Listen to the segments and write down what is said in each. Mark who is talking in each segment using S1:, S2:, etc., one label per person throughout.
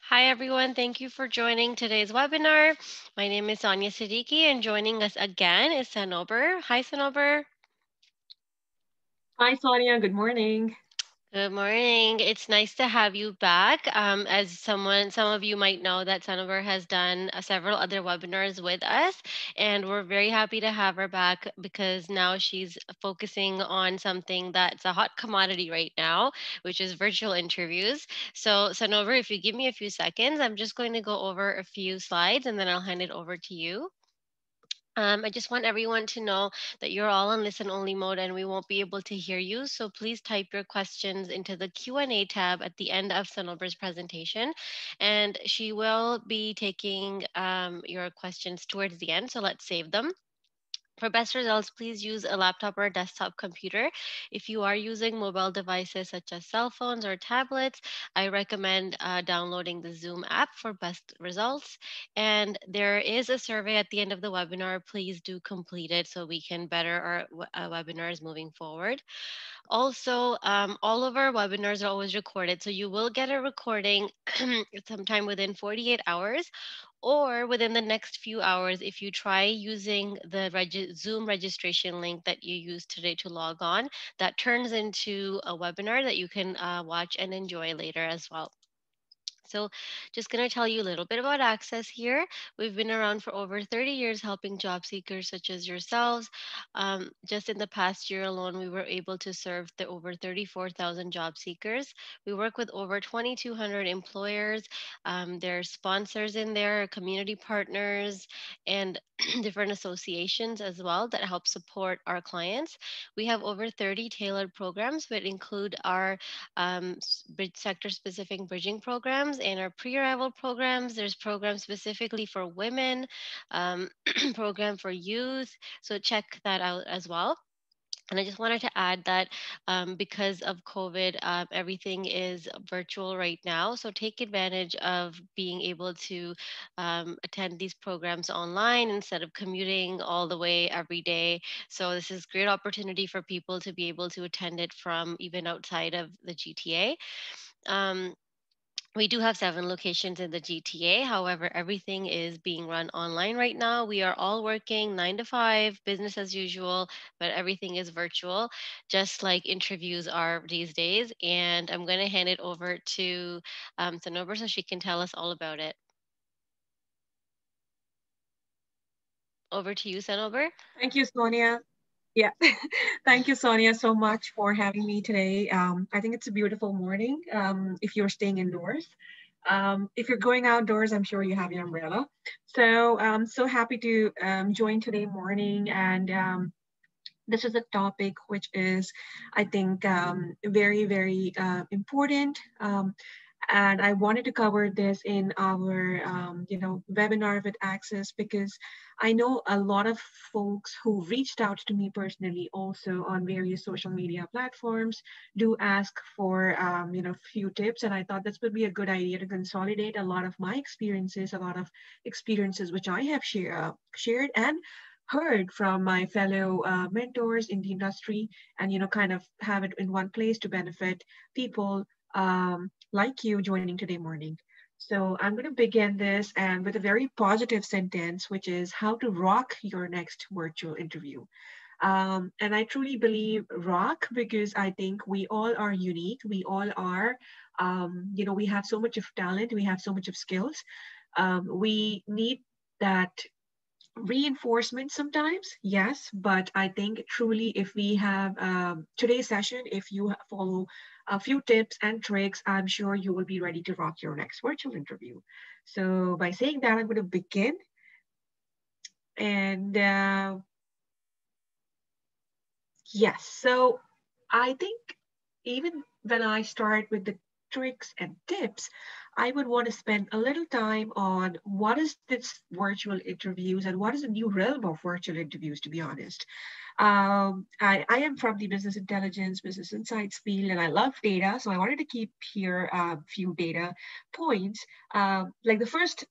S1: Hi, everyone. Thank you for joining today's webinar. My name is Sonia Siddiqui, and joining us again is Sanober. Hi, Sanober.
S2: Hi, Sonia. Good morning.
S1: Good morning. It's nice to have you back. Some of you might know that Sanober has done several other webinars with us, and we're very happy to have her back because now she's focusing on something that's a hot commodity right now, which is virtual interviews. So, Sanober, if you give me a few seconds, I'm just going to go over a few slides and then I'll hand it over to you. I just want everyone to know that you're all on listen only mode and we won't be able to hear you. So please type your questions into the Q&A tab at the end of Sanobra's presentation. And she will be taking your questions towards the end. So let's save them. For best results, please use a laptop or a desktop computer. If you are using mobile devices such as cell phones or tablets, I recommend downloading the Zoom app for best results. And there is a survey at the end of the webinar. Please do complete it so we can better our webinars moving forward. Also, all of our webinars are always recorded, so you will get a recording sometime within 48 hours or within the next few hours if you try using the Zoom registration link that you used today to log on. That turns into a webinar that you can watch and enjoy later as well. So, just going to tell you a little bit about ACCES here. We've been around for over 30 years helping job seekers such as yourselves. Just in the past year alone, we were able to serve the over 34,000 job seekers. We work with over 2,200 employers. There are sponsors in there, community partners, and different associations as well that help support our clients. We have over 30 tailored programs, which include our bridge sector specific bridging programs and our pre-arrival programs. There's programs specifically for women, program for youth. So check that out as well. And I just wanted to add that because of COVID, everything is virtual right now. So take advantage of being able to attend these programs online instead of commuting all the way every day. So this is great opportunity for people to be able to attend it from even outside of the GTA. Um, we do have 7 locations in the GTA. However, everything is being run online right now. We are all working 9 to 5, business as usual, but everything is virtual, just like interviews are these days. And I'm going to hand it over to Sanober so she can tell us all about it. Over to you, Sanober.
S2: Thank you, Sonia. Yeah, thank you, Sonia, so much for having me today. I think it's a beautiful morning if you're staying indoors. If you're going outdoors, I'm sure you have your umbrella. So I'm so happy to join today morning. And this is a topic which is, I think, very, very important. And I wanted to cover this in our, webinar with ACCES because I know a lot of folks who reached out to me personally also on various social media platforms do ask for, few tips. And I thought this would be a good idea to consolidate a lot of my experiences, a lot of experiences which I have shared and heard from my fellow mentors in the industry, and kind of have it in one place to benefit people like you joining today morning. So I'm going to begin this and with a very positive sentence, which is how to rock your next virtual interview. And I truly believe rock because I think we all are unique. We all are, we have so much of talent. We have so much of skills. We need that reinforcement sometimes, yes, but I think truly if we have today's session, if you follow a few tips and tricks, I'm sure you will be ready to rock your next virtual interview. So by saying that, I'm going to begin. And yes, so I think even when I start with the tricks and tips, I would want to spend a little time on what is this virtual interviews and what is the new realm of virtual interviews, to be honest. I am from the business intelligence, business insights field, and I love data. So I wanted to keep here a few data points. Like the first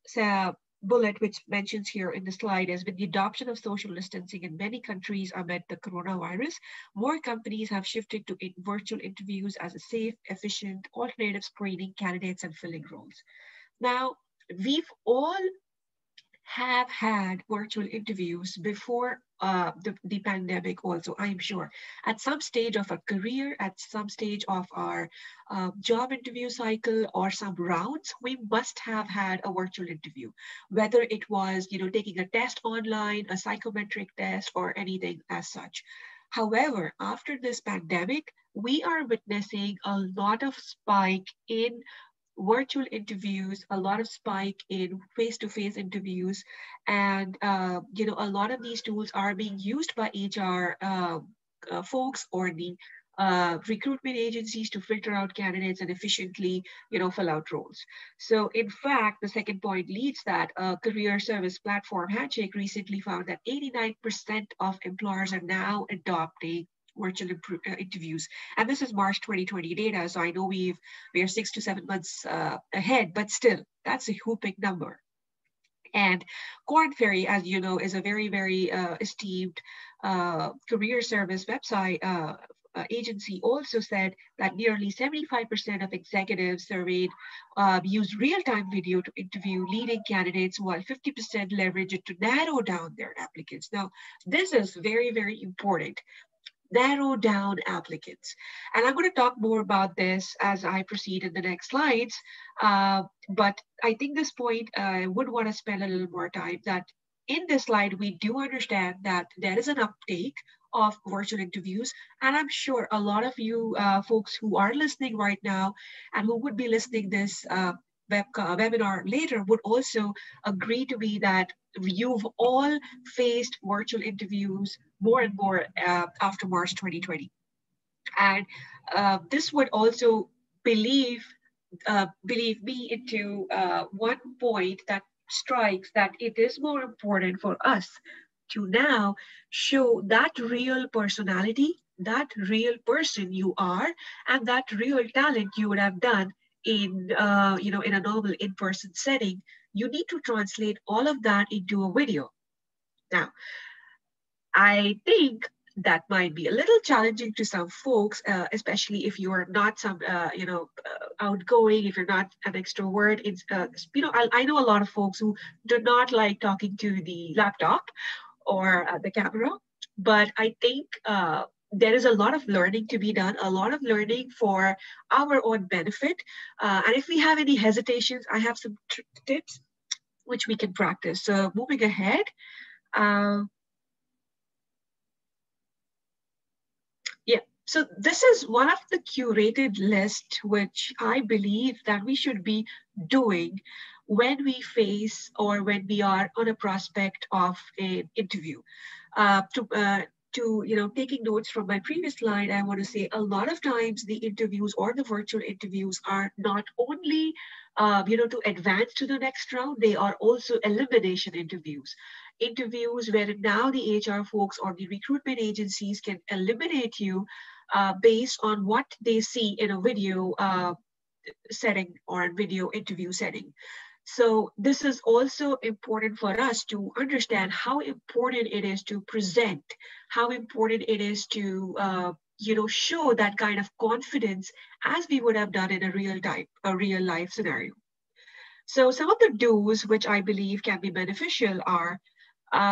S2: bullet, which mentions here in the slide, is with the adoption of social distancing in many countries amid the coronavirus, more companies have shifted to virtual interviews as a safe, efficient alternative screening candidates and filling roles. Now, we've all have had virtual interviews before the pandemic also, I'm sure. At some stage of a career, at some stage of our job interview cycle or some rounds, we must have had a virtual interview, whether it was, taking a test online, a psychometric test, or anything as such. However, after this pandemic, we are witnessing a lot of spike in virtual interviews, a lot of spike in face-to-face interviews, and a lot of these tools are being used by HR folks or the recruitment agencies to filter out candidates and efficiently, fill out roles. So, in fact, the second point leads that career service platform Handshake recently found that 89% of employers are now adopting virtual interviews, and this is March 2020 data. So I know we are 6 to 7 months ahead, but still, that's a whooping number. And Corn Ferry, as you know, is a very, very esteemed career service website agency, also said that nearly 75% of executives surveyed use real-time video to interview leading candidates, while 50% leverage it to narrow down their applicants. Now, this is very, very important. Narrow down applicants. And I'm going to talk more about this as I proceed in the next slides. But I think this point, I would want to spend a little more time that in this slide, we do understand that there is an uptake of virtual interviews. And I'm sure a lot of you folks who are listening right now and who would be listening this webinar later would also agree to me that you've all faced virtual interviews more and more after March 2020. And this would also believe believe me into one point that strikes that it is more important for us to now show that real personality, that real person you are, and that real talent you would have done in in a normal in-person setting. You need to translate all of that into a video. Now, I think that might be a little challenging to some folks, especially if you are not some, outgoing, if you're not an extrovert. It's, I know a lot of folks who do not like talking to the laptop or the camera, but I think there is a lot of learning to be done, a lot of learning for our own benefit. And if we have any hesitations, I have some tips which we can practice. So moving ahead. Uh, Yeah. So this is one of the curated list which I believe that we should be doing when we face or when we are on a prospect of an interview. To taking notes from my previous slide, I want to say a lot of times the interviews or the virtual interviews are not only to advance to the next round, they are also elimination interviews where now the HR folks or the recruitment agencies can eliminate you based on what they see in a video setting or a video interview setting. So this is also important for us to understand how important it is to present, how important it is to show that kind of confidence as we would have done in a real life scenario. So some of the do's which I believe can be beneficial are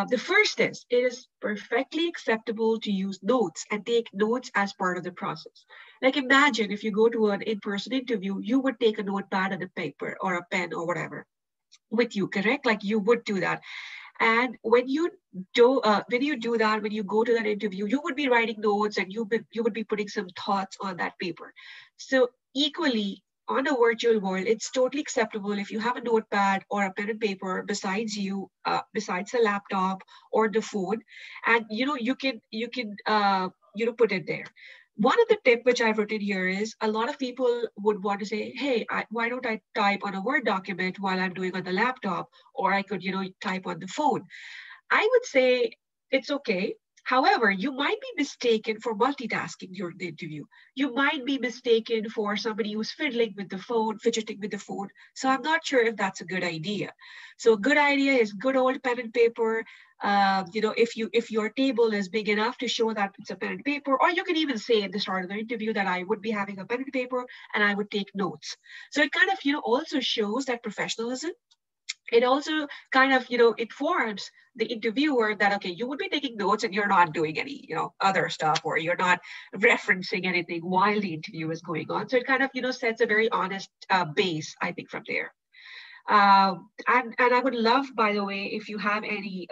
S2: the first is it is perfectly acceptable to use notes and take notes as part of the process. Like imagine if you go to an in-person interview, you would take a notepad and a paper or a pen or whatever with you, correct? Like you would do that. And when you go to that interview, you would be writing notes and you would be putting some thoughts on that paper. So equally, on a virtual world, it's totally acceptable if you have a notepad or a pen and paper besides you, besides the laptop or the phone, and you can put it there. One of the tip which I've written here is a lot of people would want to say, hey, why don't I type on a Word document while I'm doing on the laptop, or I could type on the phone. I would say it's okay. However, you might be mistaken for multitasking during the interview. You might be mistaken for somebody who's fiddling with the phone, fidgeting with the phone. So I'm not sure if that's a good idea. So a good idea is good old pen and paper. If your table is big enough to show that it's a pen and paper, or you can even say at the start of the interview that I would be having a pen and paper and I would take notes. So it kind of also shows that professionalism. It also kind of informs the interviewer that okay, you would be taking notes and you're not doing any other stuff, or you're not referencing anything while the interview is going on. So it kind of sets a very honest base, I think, from there. And I would love, by the way, if you have any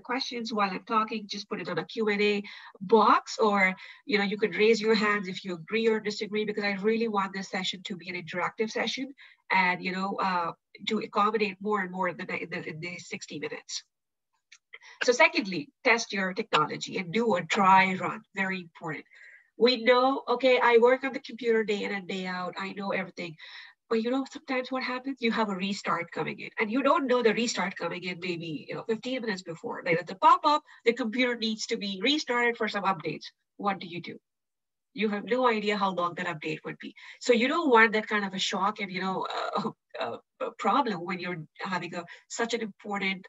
S2: questions while I'm talking, just put it on a Q&A box, or you could raise your hands if you agree or disagree, because I really want this session to be an interactive session, and to accommodate more and more in the 60 minutes. So secondly, test your technology and do a dry run. Very important. We know, okay, I work on the computer day in and day out. I know everything. But sometimes what happens, you have a restart coming in and you don't know the restart coming in maybe 15 minutes before. Like at the pop-up, the computer needs to be restarted for some updates. What do? You have no idea how long that update would be. So you don't want that kind of a shock and a problem when you're having such an important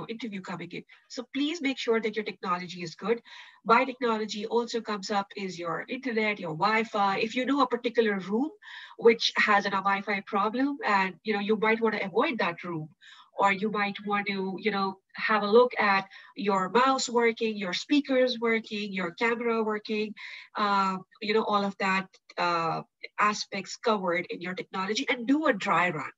S2: interview coming in. So please make sure that your technology is good. By technology also comes up is your internet, your Wi-Fi. If you know a particular room which has a Wi-Fi problem, and you might want to avoid that room, or you might want to have a look at your mouse working, your speakers working, your camera working, all of that aspects covered in your technology, and do a dry run.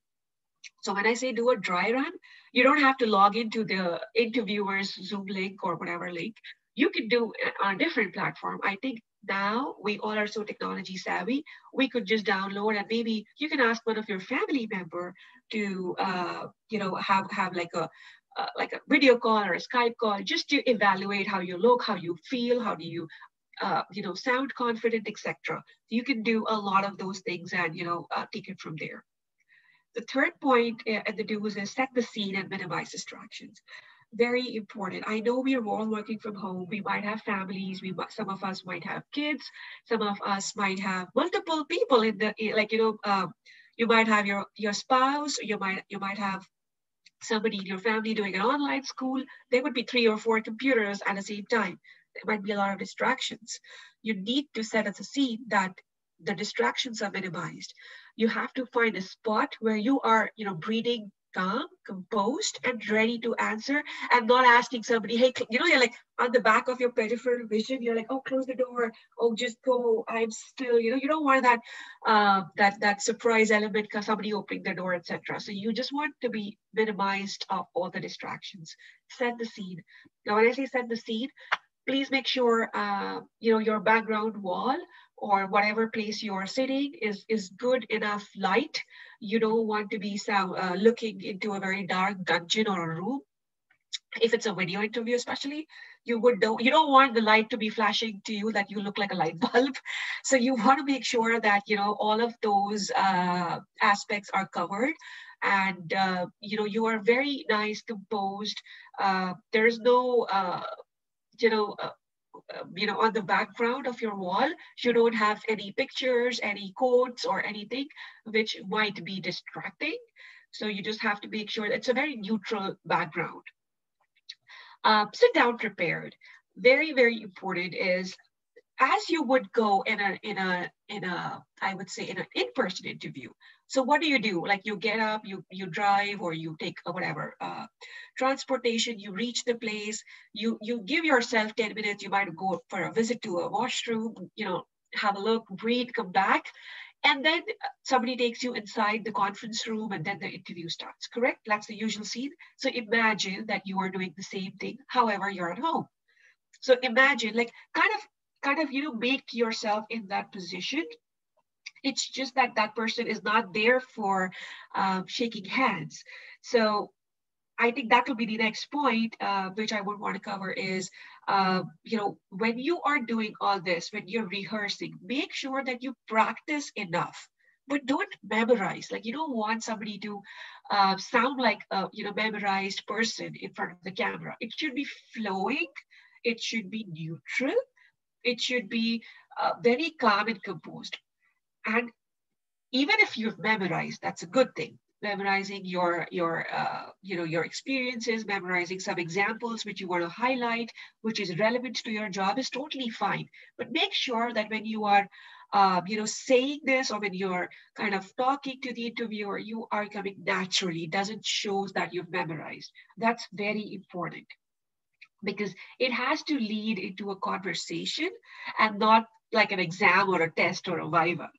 S2: So when I say do a dry run, you don't have to log into the interviewer's Zoom link or whatever link. You can do it on a different platform. I think now we all are so technology savvy. We could just download, and maybe you can ask one of your family member to have like a video call or a Skype call, just to evaluate how you look, how you feel, how do you sound confident, etc. You can do a lot of those things and take it from there. The third point at the do's is set the scene and minimize distractions. Very important. I know we are all working from home. We might have families. Some of us might have kids. Some of us might have multiple people in the you might have your spouse. You might have somebody in your family doing an online school. There would be 3 or 4 computers at the same time. There might be a lot of distractions. You need to set as a scene that the distractions are minimized. You have to find a spot where you are, breathing calm, composed, and ready to answer, and not asking somebody, hey, you're like on the back of your peripheral vision, you're like, oh, close the door, oh, just go, I'm still, you don't want that surprise element because somebody opening the door, etc. So you just want to be minimized of all the distractions. Set the scene. Now, when I say set the scene, please make sure your background wall or whatever place you are sitting is good enough light. You don't want to be looking into a very dark dungeon or a room. If it's a video interview, especially, you don't want the light to be flashing to you that you look like a light bulb. So you want to make sure that all of those aspects are covered, and you are very nice, composed. There's no on the background of your wall, you don't have any pictures, any quotes, or anything which might be distracting. So you just have to make sure it's a very neutral background. Sit down prepared. Very, very important is as you would go in a I would say in an in-person interview. So what do? Like you get up, you drive, or you take whatever transportation, you reach the place, you give yourself 10 minutes, you might go for a visit to a washroom, have a look, breathe, come back. And then somebody takes you inside the conference room and then the interview starts, correct? That's the usual scene. So imagine that you are doing the same thing, however, you're at home. So imagine like kind of make yourself in that position. It's just that that person is not there for shaking hands. So I think that will be the next point, which I would want to cover is, when you are doing all this, when you're rehearsing, make sure that you practice enough, but don't memorize. Like you don't want somebody to sound like a memorized person in front of the camera. It should be flowing. It should be neutral. It should be very calm and composed. And even if you've memorized, that's a good thing. Memorizing your experiences, memorizing some examples which you want to highlight, which is relevant to your job, is totally fine. But make sure that when you are saying this, or when you're kind of talking to the interviewer, you are coming naturally. It doesn't show that you've memorized. That's very important, because it has to lead into a conversation and not like an exam or a test or a viva.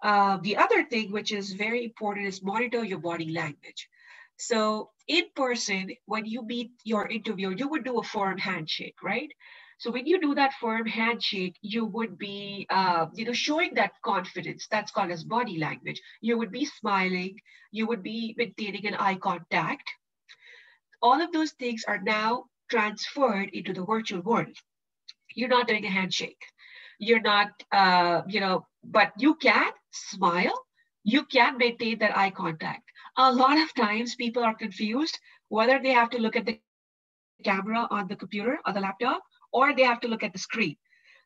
S2: The other thing which is very important is monitor your body language. So in person, when you meet your interviewer, you would do a firm handshake, right? So when you do that firm handshake, you would be, showing that confidence. That's called as body language. You would be smiling. You would be maintaining an eye contact. All of those things are now transferred into the virtual world. You're not doing a handshake. You're not, but you can smile. You can maintain that eye contact. A lot of times people are confused whether they have to look at the camera on the computer or the laptop, or they have to look at the screen.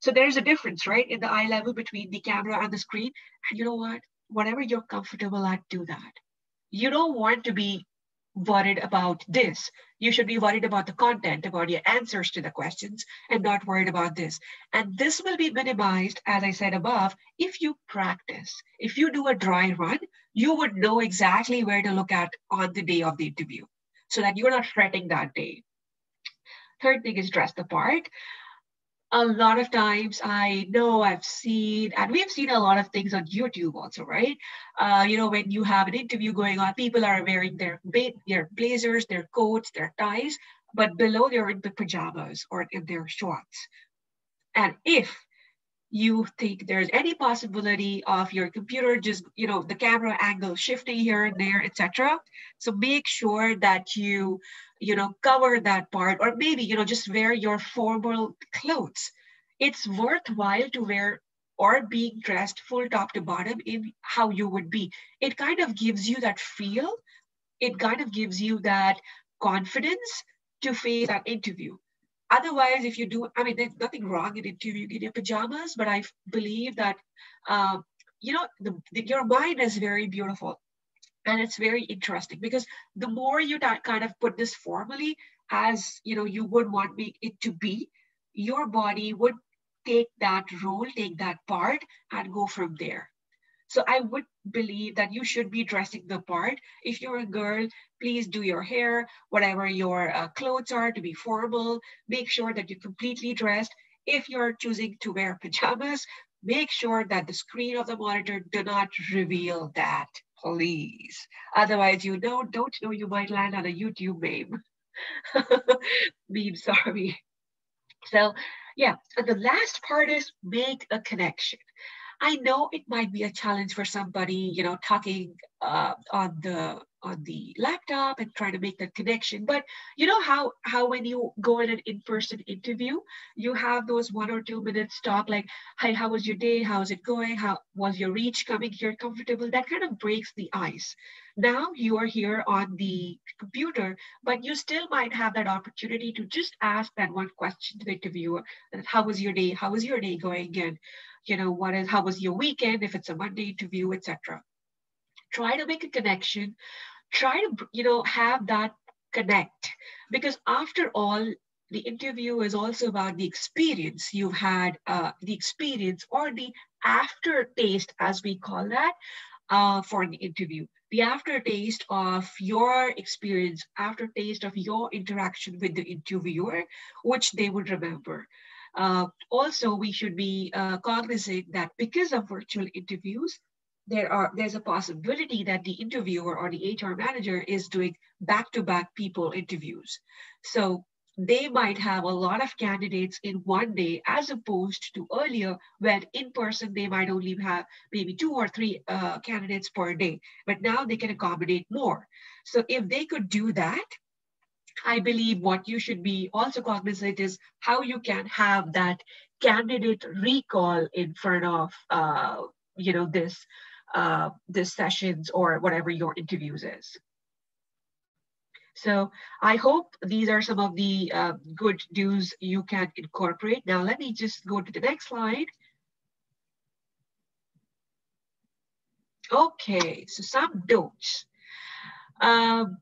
S2: So there's a difference, right, in the eye level between the camera and the screen. And you know what? Whatever you're comfortable at, do that. You don't want to be worried about this. You should be worried about the content, about your answers to the questions, and not worried about this. And this will be minimized, as I said above, if you practice. If you do a dry run, you would know exactly where to look at on the day of the interview, so that you're not fretting that day. Third thing is dress the part. A lot of times I know I've seen, and we've seen a lot of things on YouTube also, right? When you have an interview going on, people are wearing their blazers, their coats, their ties, but below they're in the pajamas or in their shorts. And if you think there's any possibility of your computer just, the camera angle shifting here and there, etc. So make sure that you cover that part, or maybe, just wear your formal clothes. It's worthwhile to wear or being dressed full top to bottom in how you would be. It kind of gives you that feel. It kind of gives you that confidence to face that interview. Otherwise, if you do, I mean, there's nothing wrong in interviewing in your pajamas, but I believe that, your mind is very beautiful, and it's very interesting, because the more you kind of put this formally, as you would want it to be, your body would take that role, take that part, and go from there. So I would believe that you should be dressing the part. If you're a girl, please do your hair, whatever your clothes are, to be formal. Make sure that you're completely dressed. If you're choosing to wear pajamas, make sure that the screen of the monitor do not reveal that, please. Otherwise, don't know, you might land on a YouTube meme. Meme, sorry. So yeah, and the last part is make a connection. I know it might be a challenge for somebody, talking on the laptop and trying to make that connection. But you know how when you go in an in-person interview, you have those 1 or 2 minutes talk, like, "Hi, how was your day? How's it going? How was your reach coming here comfortable?" That kind of breaks the ice. Now you are here on the computer, but you still might have that opportunity to just ask that one question to the interviewer: "How was your day? How was your day going?" And how was your weekend, if it's a Monday interview, etc. Try to make a connection. Try to have that connect, because after all, the interview is also about the experience you've had, the experience, or the aftertaste, as we call that, for the interview. The aftertaste of your experience, aftertaste of your interaction with the interviewer, which they would remember. Also, we should be cognizant that because of virtual interviews, there's a possibility that the interviewer or the HR manager is doing back-to-back people interviews. So they might have a lot of candidates in one day, as opposed to earlier when in person they might only have maybe 2 or 3 candidates per day, but now they can accommodate more. So if they could do that, I believe what you should be also cognizant is how you can have that candidate recall in front of this sessions or whatever your interviews is. So I hope these are some of the good do's you can incorporate. Now, let me just go to the next slide. Okay, so some don'ts. Um,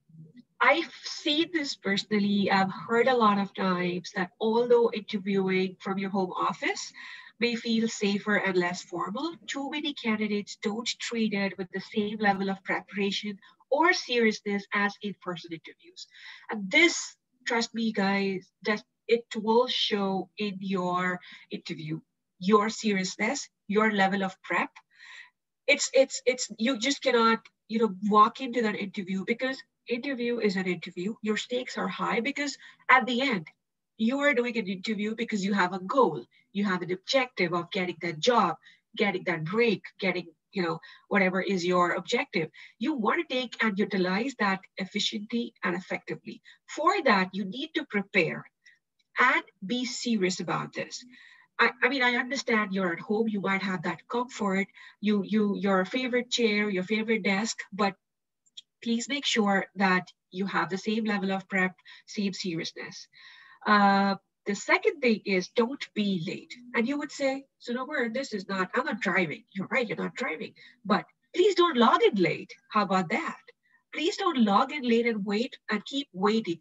S2: I've seen this personally. I've heard a lot of times that although interviewing from your home office may feel safer and less formal, too many candidates don't treat it with the same level of preparation or seriousness as in-person interviews. And this, trust me, guys, that it will show in your interview, your seriousness, your level of prep. It's you just cannot walk into that interview, because interview is an interview. Your stakes are high because at the end you are doing an interview because you have a goal, you have an objective of getting that job, getting that break, getting whatever is your objective. You want to take and utilize that efficiently and effectively. For that, you need to prepare and be serious about this. I mean, I understand you're at home, you might have that comfort, your favorite chair, your favorite desk, but please make sure that you have the same level of prep, same seriousness. Uh, the second thing is don't be late. And you would say, so no, this is not, I'm not driving. You're right, you're not driving. But please don't log in late. How about that? Please don't log in late and wait and keep waiting.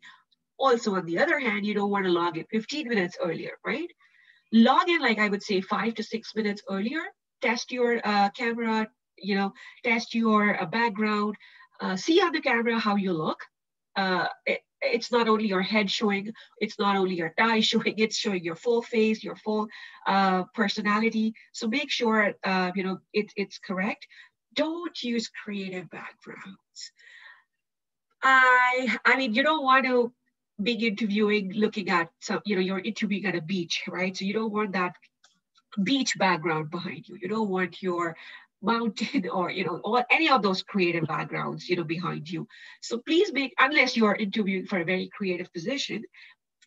S2: Also, on the other hand, you don't want to log in 15 minutes earlier, right? Log in, like I would say, 5 to 6 minutes earlier. Test your camera, test your background, see on the camera how you look. It's not only your head showing, it's not only your tie showing, it's showing your full face, your full personality. So make sure it's correct. Don't use creative backgrounds. I mean, you don't want to be interviewing looking at some, you're interviewing at a beach, right? So you don't want that beach background behind you. You don't want your mountain or or any of those creative backgrounds behind you. So please make, unless you are interviewing for a very creative position,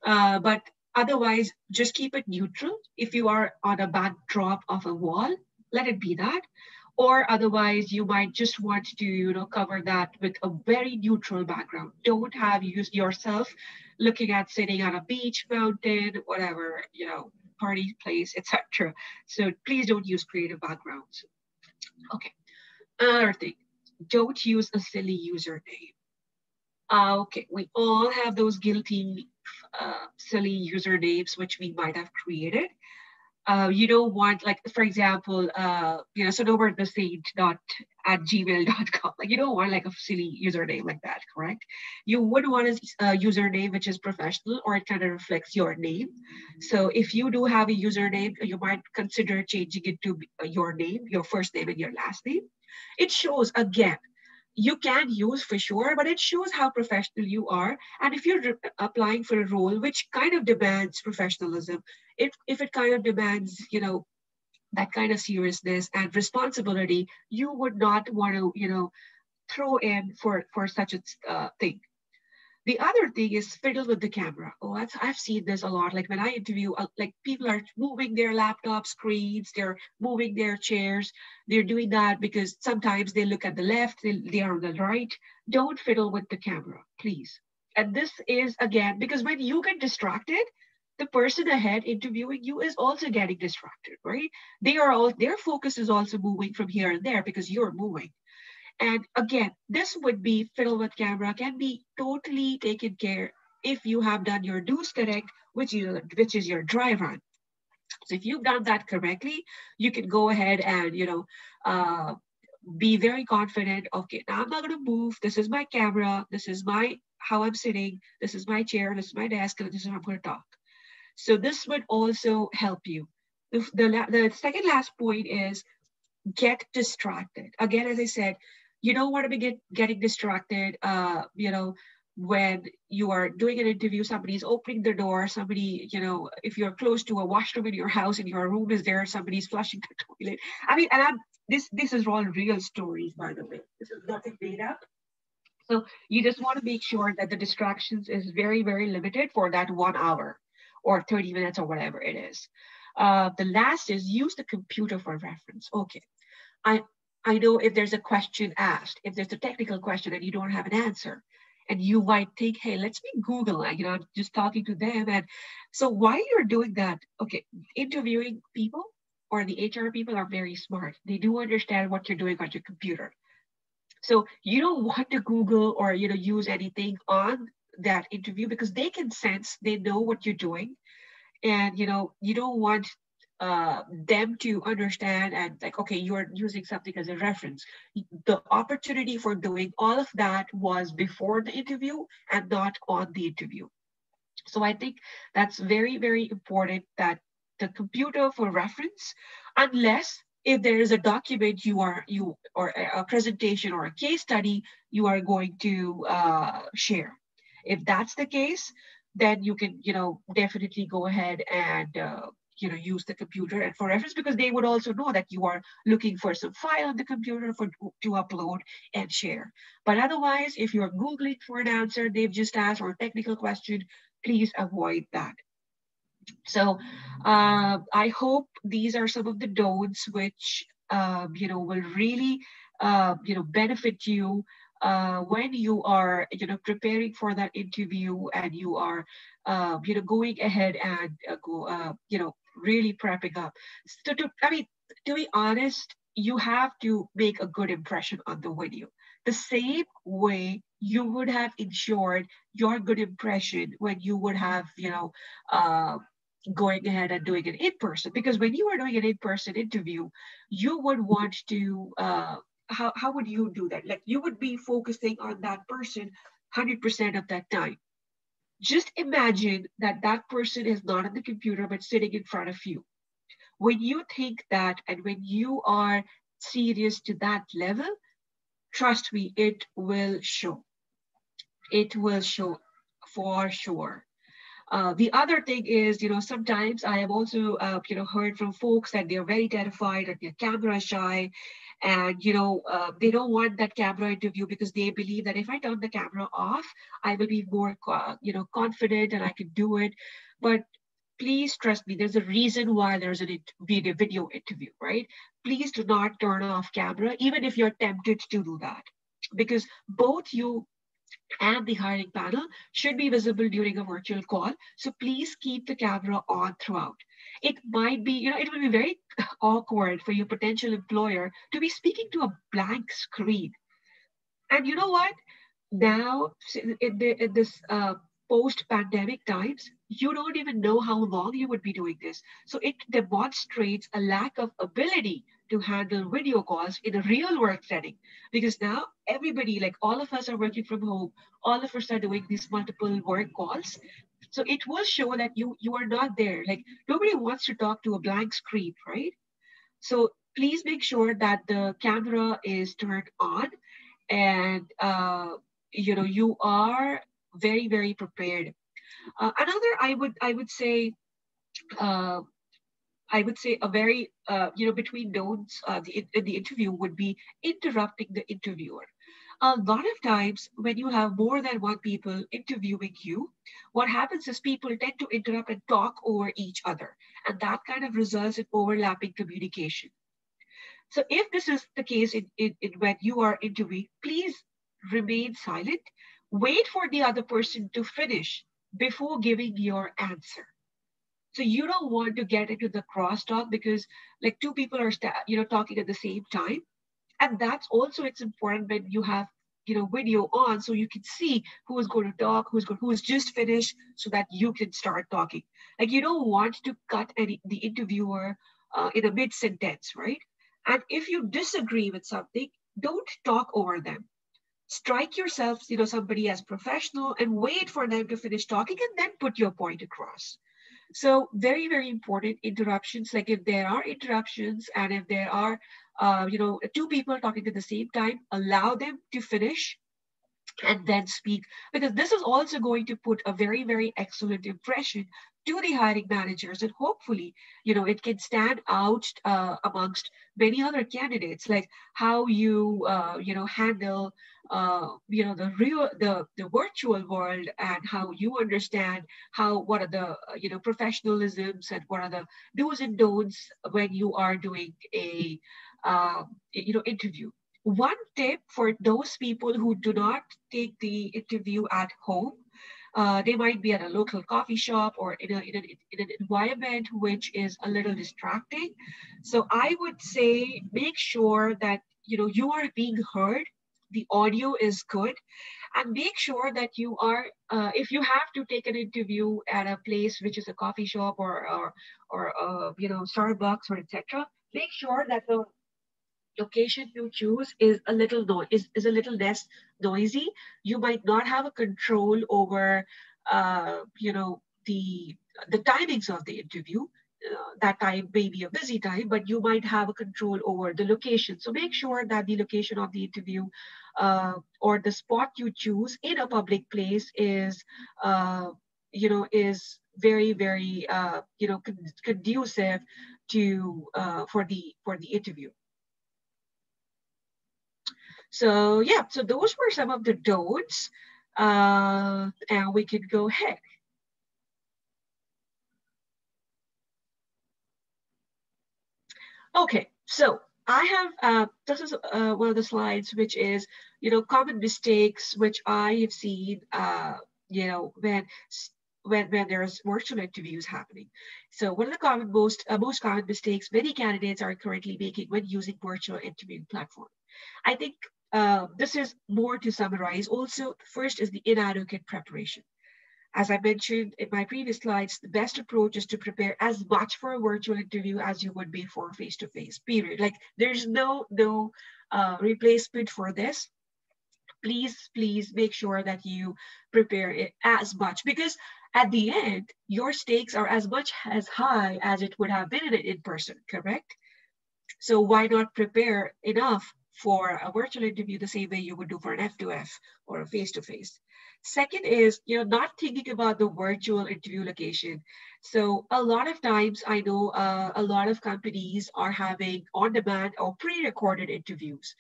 S2: but otherwise just keep it neutral. If you are on a backdrop of a wall, let it be that. Or otherwise you might just want to cover that with a very neutral background. Don't have used yourself looking at sitting on a beach, mountain, whatever, party place, etc. So please don't use creative backgrounds. Okay. Another thing, don't use a silly username. Okay, we all have those guilty, silly usernames which we might have created. You don't want, like, for example, so over the saint dot at gmail.com. Like, you don't want like a silly username like that, correct? You would want a username which is professional, or it kind of reflects your name. So if you do have a username, you might consider changing it to your name, your first name and your last name. It shows, again, you can use for sure, but it shows how professional you are. And if you're applying for a role which kind of demands professionalism, if it kind of demands, that kind of seriousness and responsibility, you would not want to, throw in for such a thing. The other thing is fiddle with the camera. Oh, I've seen this a lot. Like when I interview, like people are moving their laptop screens, they're moving their chairs. They're doing that because sometimes they look at the left, they are on the right. Don't fiddle with the camera, please. And this is, again, because when you get distracted, the person ahead interviewing you is also getting distracted, right? Their focus is also moving from here and there because you're moving. And again, this would be fiddle with camera, can be totally taken care if you have done your do's correct, which is your dry run. So if you've done that correctly, you can go ahead and uh, be very confident. Okay, now I'm not going to move. This is my camera. This is my how I'm sitting. This is my chair. This is my desk. And this is how I'm going to talk. So this would also help you. The second last point is get distracted. Again, as I said, you don't want to be getting distracted. When you are doing an interview, somebody's opening the door, somebody, if you're close to a washroom in your house and your room is there, somebody's flushing the toilet. I mean, and this is all real stories, by the way. This is nothing made up. So you just want to make sure that the distractions is very, very limited for that 1 hour or 30 minutes or whatever it is. The last is use the computer for reference. Okay, I know if there's a question asked, if there's a technical question and you don't have an answer, And you might think, hey, let's me Google, I'm just talking to them. And so while you're doing that, okay, interviewing people or the HR people are very smart. They do understand what you're doing on your computer. So you don't want to Google or use anything on that interview because they can sense, they know what you're doing, and you don't want them to understand and like, okay, you're using something as a reference. The opportunity for doing all of that was before the interview and not on the interview. So I think that's very, very important, that the computer for reference, unless if there is a document you or a presentation or a case study you are going to share. If that's the case, then you can definitely go ahead and use the computer and for reference, because they would also know that you are looking for some file on the computer for to upload and share. But otherwise, if you're googling for an answer they've just asked or a technical question, please avoid that. So I hope these are some of the don'ts which will really benefit you when you are preparing for that interview, and you are going ahead and really prepping up. So to be honest, you have to make a good impression on the video. The same way you would have ensured your good impression when you would have uh, going ahead and doing it in person. Because when you are doing an in-person interview, you would want to how would you do that? Like, you would be focusing on that person 100% of that time. Just imagine that that person is not on the computer but sitting in front of you. When you think that and when you are serious to that level, trust me, it will show. It will show for sure. The other thing is, sometimes I have also, heard from folks that they're very terrified or they're camera shy, and they don't want that camera interview because they believe that if I turn the camera off, I will be more, confident and I can do it. But please trust me, there's a reason why there's a video interview, right? Please do not turn off camera, even if you're tempted to do that, because both you and the hiring panel should be visible during a virtual call. So please keep the camera on throughout. It might be, it will be very awkward for your potential employer to be speaking to a blank screen. And you know what? Now, in this post-pandemic times, you don't even know how long you would be doing this. So it demonstrates a lack of ability to handle video calls in a real work setting. Because now everybody, like all of us are working from home, all of us are doing these multiple work calls. So it will show that you are not there. Like, nobody wants to talk to a blank screen, right? So please make sure that the camera is turned on, and you are very, very prepared. Another, uh, I would say a very between notes, in the interview would be interrupting the interviewer. A lot of times when you have more than one people interviewing you, what happens is people tend to interrupt and talk over each other, and that kind of results in overlapping communication. So if this is the case in when you are interviewing, please remain silent. Wait for the other person to finish before giving your answer. So you don't want to get into the crosstalk, because like two people are talking at the same time, and that's also, it's important when you have video on, so you can see who is going to talk, who's just finished, so that you can start talking. Like, you don't want to cut the interviewer in a mid sentence, right? And if you disagree with something, don't talk over them. Strike yourself, somebody as professional, and wait for them to finish talking and then put your point across. So very, very important interruptions. Like, if there are interruptions and if there are, two people talking at the same time, allow them to finish and then speak, because this is also going to put a very, very excellent impression to the hiring managers, and hopefully it can stand out amongst many other candidates, like how you handle the real, the virtual world, and how you understand what are the professionalisms, and what are the do's and don'ts when you are doing a interview. One tip for those people who do not take the interview at home, they might be at a local coffee shop or in an environment which is a little distracting. So I would say make sure that you are being heard, the audio is good, and make sure that you are, if you have to take an interview at a place which is a coffee shop or Starbucks or etc., make sure that the location you choose is a little is a little less noisy. You might not have a control over the timings of the interview. That time may be a busy time, but you might have a control over the location. So make sure that the location of the interview or the spot you choose in a public place is very, very conducive to for the interview. So yeah, so those were some of the don'ts, and we could go ahead. Okay, so I have this is one of the slides which is common mistakes which I have seen when there's virtual interviews happening. So one of the most common mistakes many candidates are currently making when using virtual interviewing platform. I think this is more to summarize. Also, first is the inadequate preparation. As I mentioned in my previous slides, the best approach is to prepare as much for a virtual interview as you would be for face-to-face, period. Like there's no replacement for this. Please make sure that you prepare it as much, because at the end, your stakes are as much as high as it would have been in person, correct? So why not prepare enough for a virtual interview the same way you would do for an F2F or a face-to-face? Second is, not thinking about the virtual interview location. So a lot of times I know a lot of companies are having on-demand or pre-recorded interviews.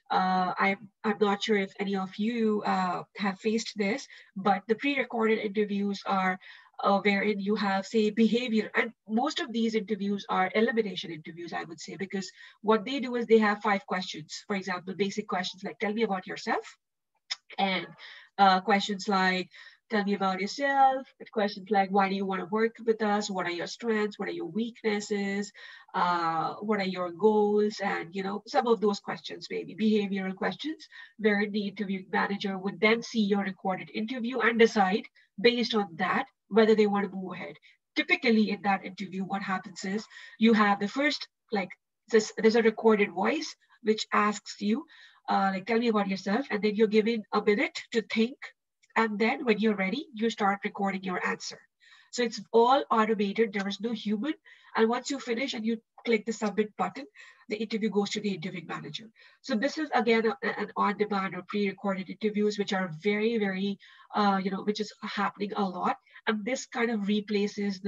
S2: I'm not sure if any of you have faced this, but the pre-recorded interviews are wherein you have, say, behavior. And most of these interviews are elimination interviews, I would say, because what they do is they have 5 questions. For example, basic questions like, tell me about yourself, and questions like, tell me about yourself, and questions like, why do you want to work with us, what are your strengths, what are your weaknesses, what are your goals, and some of those questions, maybe behavioral questions, where the interviewing manager would then see your recorded interview and decide based on that whether they want to move ahead. Typically in that interview, what happens is you have the first, like, there's a recorded voice which asks you, like, tell me about yourself, and then you're given a minute to think, and then when you're ready, you start recording your answer. So it's all automated, there is no human. And once you finish and you click the submit button, the interview goes to the interviewing manager. So this is again an on-demand or pre-recorded interviews, which are very, very, which is happening a lot. And this kind of replaces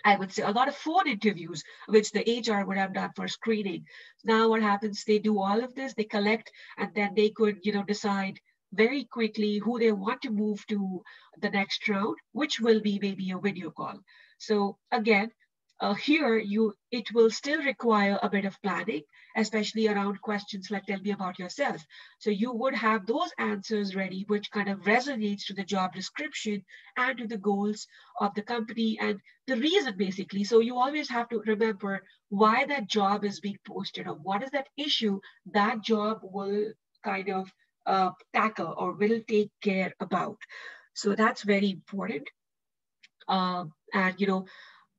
S2: I would say, a lot of phone interviews, which the HR would have done for screening. Now what happens, they do all of this, they collect, and then they could, decide very quickly who they want to move to the next round, which will be maybe a video call. So again, here it will still require a bit of planning, especially around questions like, tell me about yourself. So you would have those answers ready, which kind of resonates to the job description and to the goals of the company and the reason, basically. So you always have to remember why that job is being posted, or what is that issue that job will kind of tackle or will take care about. So that's very important. And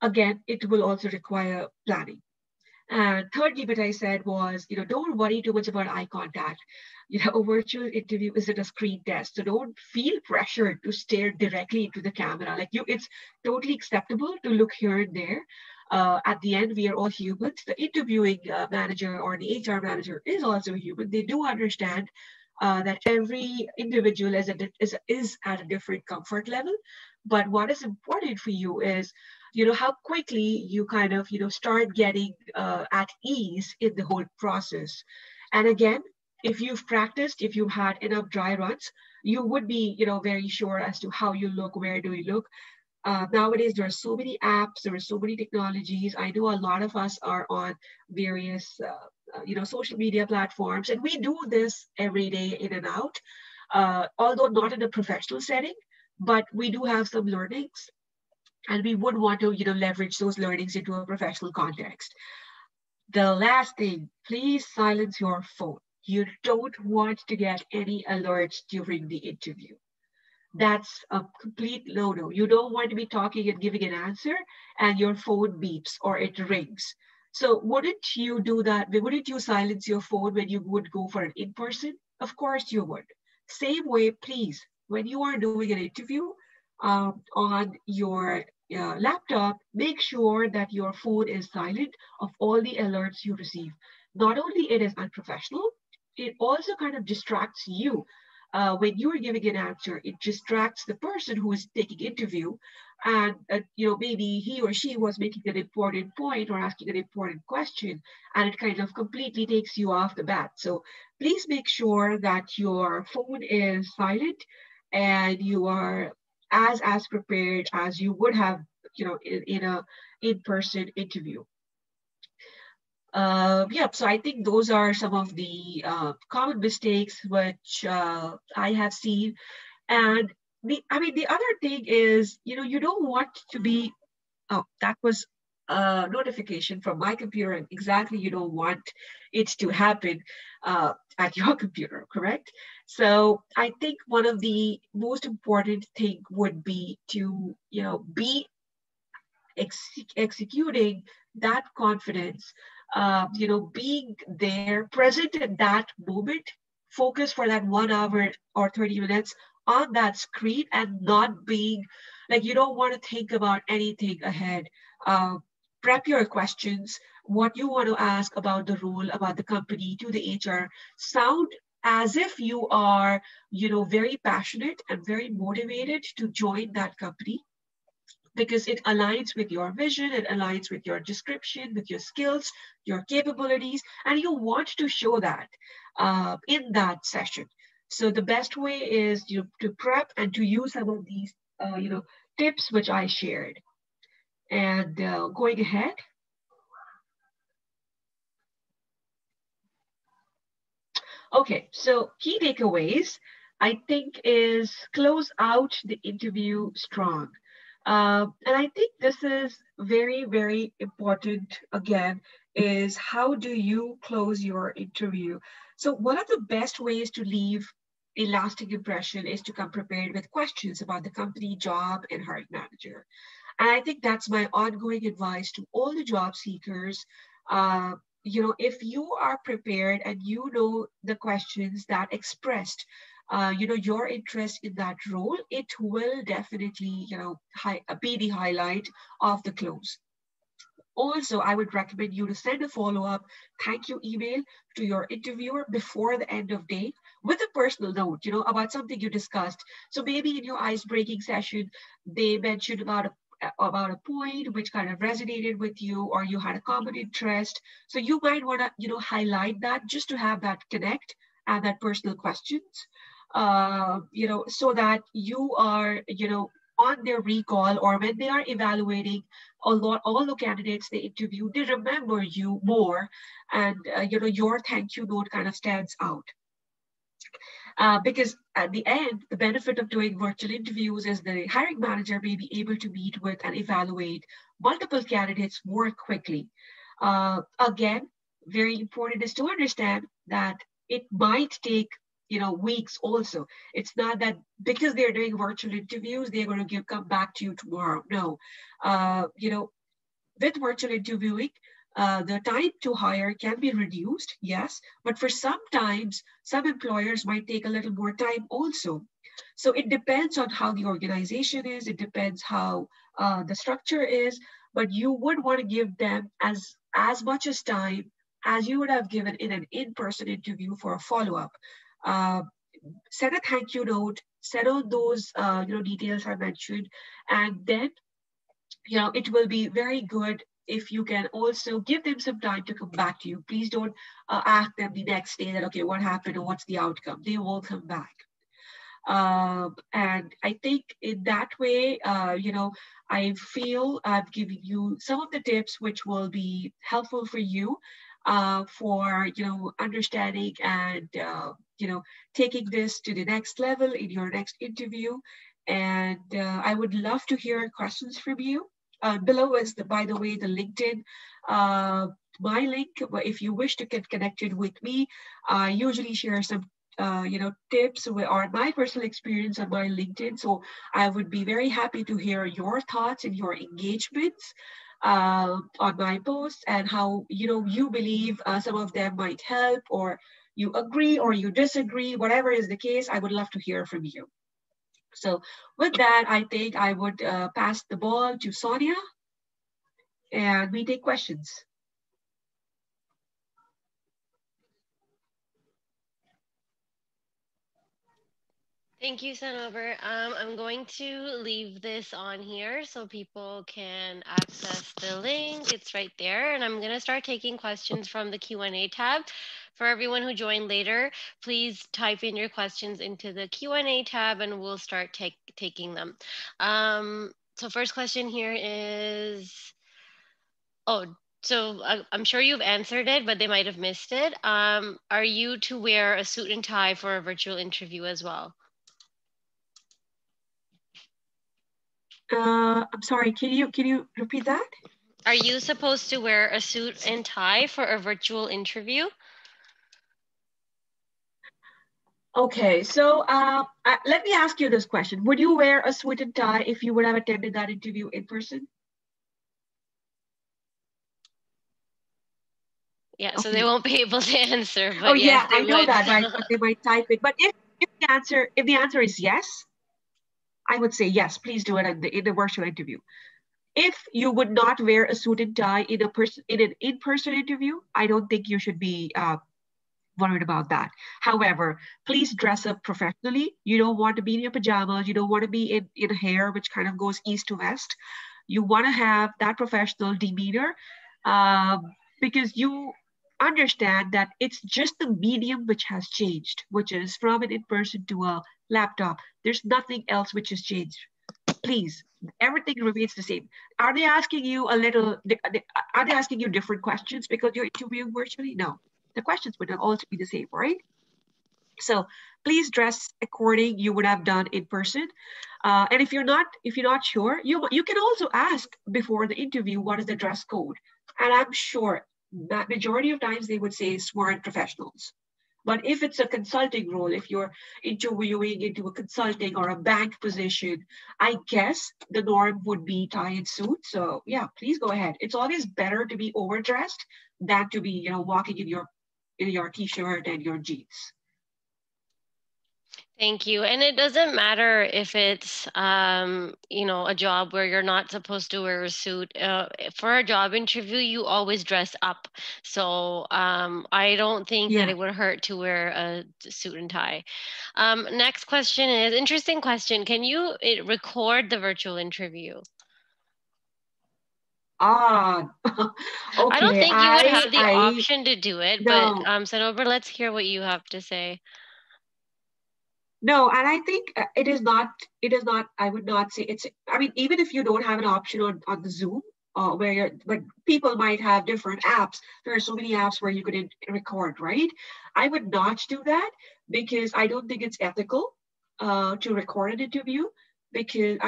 S2: again, it will also require planning. And thirdly, what I said was, don't worry too much about eye contact. A virtual interview isn't a screen test, so don't feel pressured to stare directly into the camera. It's totally acceptable to look here and there. At the end, we are all humans. The interviewing manager or the HR manager is also human. They do understand that every individual is at a different comfort level. But what is important for you is, how quickly you kind of, start getting at ease in the whole process. And again, if you've practiced, if you've had enough dry runs, you would be, very sure as to how you look, where do you look. Nowadays, there are so many apps, there are so many technologies. I know a lot of us are on various social media platforms, and we do this every day in and out, although not in a professional setting, but we do have some learnings, and we would want to leverage those learnings into a professional context. The last thing, please silence your phone. You don't want to get any alerts during the interview. That's a complete no-no. You don't want to be talking and giving an answer and your phone beeps or it rings. So wouldn't you do that? Wouldn't you silence your phone when you would go for an in-person? Of course you would. Same way, please, when you are doing an interview on your laptop, make sure that your phone is silent of all the alerts you receive. Not only it is unprofessional, it also kind of distracts you when you are giving an answer. It distracts the person who is taking interview, and maybe he or she was making an important point or asking an important question, and it kind of completely takes you off the bat. So please make sure that your phone is silent and you are as prepared as you would have in a in-person interview. Yeah, so I think those are some of the common mistakes which I have seen. And the other thing is, you don't want to be, oh, that was a notification from my computer, and exactly you don't want it to happen at your computer, correct? So I think one of the most important thing would be to, be executing that confidence, being there, present in that moment, focus for that 1 hour or 30 minutes on that screen, and not being like you don't want to think about anything ahead. Uh, Prep your questions, what you want to ask about the role, about the company to the HR. Sound as if you are, very passionate and very motivated to join that company, because it aligns with your vision, it aligns with your description, with your skills, your capabilities, and you want to show that in that session. So the best way is to prep and to use some of these, tips which I shared. And going ahead, okay, so key takeaways, I think, is close out the interview strong. And I think this is very, very important again, is how do you close your interview? So one of the best ways to leave a lasting impression is to come prepared with questions about the company, job, and hiring manager. And I think that's my ongoing advice to all the job seekers. Uh, if you are prepared and you know the questions that expressed, your interest in that role, it will definitely, be the highlight of the close. Also, I would recommend you to send a follow-up thank you email to your interviewer before the end of day with a personal note, about something you discussed. So maybe in your ice-breaking session, they mentioned about a point which kind of resonated with you, or you had a common interest. So you might want to, highlight that just to have that connect and that personal questions, so that you are, on their recall, or when they are evaluating all the candidates they interview, they remember you more, and your thank you note kind of stands out. Because at the end, the benefit of doing virtual interviews is the hiring manager may be able to meet with and evaluate multiple candidates more quickly. Again, very important is to understand that it might take weeks also. It's not that because they're doing virtual interviews, they're going to come back to you tomorrow. No, with virtual interviewing, the time to hire can be reduced, yes, but for sometimes some employers might take a little more time also. So it depends on how the organization is, it depends how the structure is, but you would want to give them as much as time as you would have given in an in-person interview for a follow-up. Uh, Send a thank you note, settle those details I mentioned, and then it will be very good if you can also give them some time to come back to you. Please don't ask them the next day that, okay, what happened or what's the outcome? They will come back. And I think in that way, I feel I've given you some of the tips which will be helpful for you. for understanding and taking this to the next level in your next interview. And I would love to hear questions from you. Below is by the way, the LinkedIn, uh, my link. If you wish to get connected with me, I usually share some tips or my personal experience on my LinkedIn. So I would be very happy to hear your thoughts and your engagements on my posts, and how you believe some of them might help, or you agree or you disagree. Whatever is the case, I would love to hear from you. So with that, I think I would pass the ball to Sonia, and we take questions.
S1: Thank you, Sanover. I'm going to leave this on here so people can access the link. It's right there, and I'm going to start taking questions from the Q&A tab. For everyone who joined later, please type in your questions into the Q&A tab, and we'll start taking them. So first question here is, oh, so I'm sure you've answered it, but they might have missed it. Are you to wear a suit and tie for a virtual interview as well?
S2: I'm sorry, can you repeat that?
S1: Are you supposed to wear a suit and tie for a virtual interview?
S2: Okay, so let me ask you this question. Would you wear a suit and tie if you would have attended that interview in person?
S1: Yeah, so they
S2: Okay.
S1: won't be able to answer,
S2: Oh
S1: but yes,
S2: yeah,
S1: they
S2: I know
S1: would.
S2: that, right? But they might type it. But if the answer is yes, I would say yes, please do it in the virtual interview. If you would not wear a suit and tie in an in-person interview, I don't think you should be worried about that. However, please dress up professionally. You don't want to be in your pajamas. You don't want to be in hair which kind of goes east to west. You want to have that professional demeanor, because you understand that it's just the medium which has changed, which is from an in-person to a laptop. There's nothing else which has changed. Please, everything remains the same. Are they asking you are they asking you different questions because you're interviewing virtually? No, the questions would also be the same, right? So please dress according you would have done in person. And if you're not sure, you can also ask before the interview what is the dress code. And I'm sure that majority of times they would say smart professionals. But if it's a consulting role, if you're interviewing into a consulting or a bank position, I guess the norm would be tie and suit. So yeah, please go ahead. It's always better to be overdressed than to be, walking in your t-shirt and your jeans.
S1: Thank you. And it doesn't matter if it's, a job where you're not supposed to wear a suit. For a job interview, you always dress up. So I don't think that
S2: Yeah.
S1: it would hurt to wear a suit and tie. Next question is, interesting question. Can you record the virtual interview?
S2: Ah,
S1: I don't
S2: okay.
S1: think you would
S2: I
S1: have the
S2: I
S1: option to do it, but
S2: no.
S1: Sanober, let's hear what you have to say.
S2: No, and I think it is not, I would not say it's, I mean, even if you don't have an option on the Zoom, but people might have different apps. There are so many apps where you could record, right? I would not do that because I don't think it's ethical to record an interview, because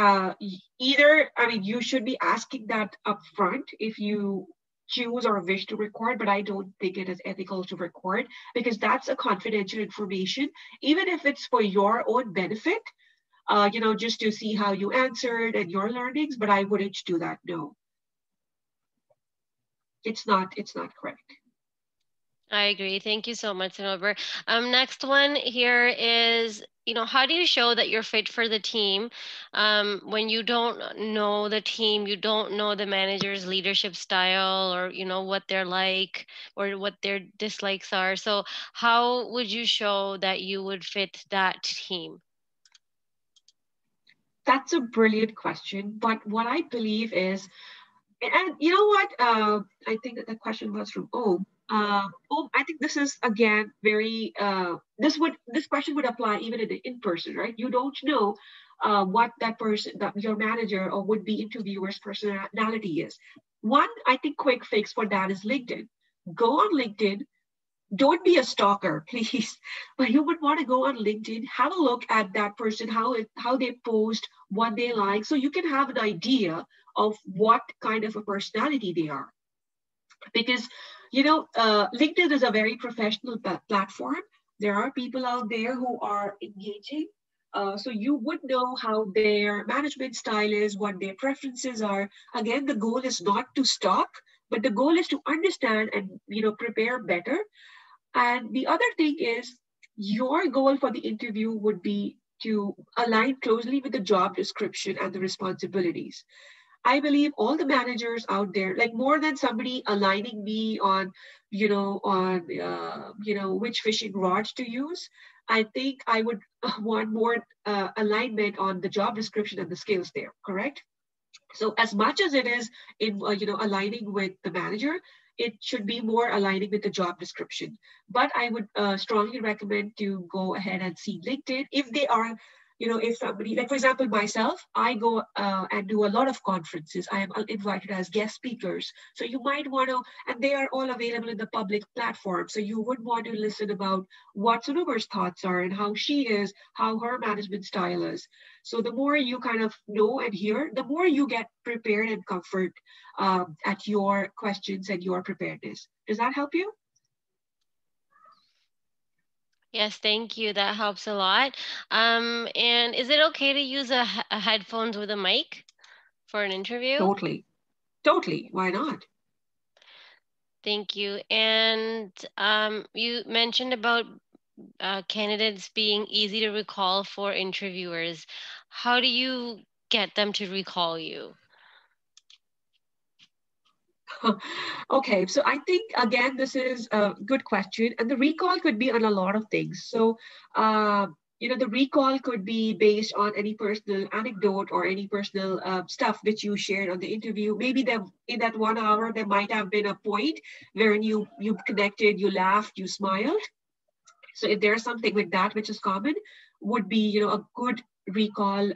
S2: either, I mean, you should be asking that up front if you choose or wish to record, but I don't think it is ethical to record because that's a confidential information, even if it's for your own benefit, just to see how you answered and your learnings. But I wouldn't do that. No, it's not correct.
S1: I agree. Thank you so much, Sanober. Next one here is, how do you show that you're fit for the team when you don't know the team, you don't know the manager's leadership style, or what they're like, or what their dislikes are. So how would you show that you would fit that team?
S2: That's a brilliant question. But what I believe is, and you know what? I think that the question was from Om. I think this is again very. This question would apply even in person, right? You don't know what that person, that your manager or would be interviewer's personality is. One, I think, quick fix for that is LinkedIn. go on LinkedIn. Don't be a stalker, please. But you would want to go on LinkedIn, have a look at that person, how they post, what they like, so you can have an idea of what kind of a personality they are. Because LinkedIn is a very professional platform. There are people out there who are engaging. So you would know how their management style is, what their preferences are. Again, the goal is not to stalk, but the goal is to understand and prepare better. And the other thing is, your goal for the interview would be to align closely with the job description and the responsibilities. I believe all the managers out there, like more than somebody aligning me on, which fishing rods to use, I think I would want more alignment on the job description and the skills there. Correct? So as much as it is in aligning with the manager, it should be more aligning with the job description. But I would strongly recommend to go ahead and see LinkedIn if they are, if somebody, like for example myself, I go and do a lot of conferences. I am invited as guest speakers, so you might want to, and they are all available in the public platform, so you would want to listen about what Sunumar's thoughts are and how she is, how her management style is. So the more you kind of know and hear, the more you get prepared and comfort at your questions and your preparedness. Does that help you?
S1: Yes, thank you. That helps a lot. And is it okay to use a headphones with a mic for an interview?
S2: Totally. Totally. Why not?
S1: Thank you. And you mentioned about candidates being easy to recall for interviewers. How do you get them to recall you?
S2: Okay, so I think again, this is a good question, and the recall could be on a lot of things. So, the recall could be based on any personal anecdote or any personal stuff which you shared on the interview. Maybe there, in that 1 hour, there might have been a point wherein you connected, you laughed, you smiled. So if there's something with that which is common, would be a good recall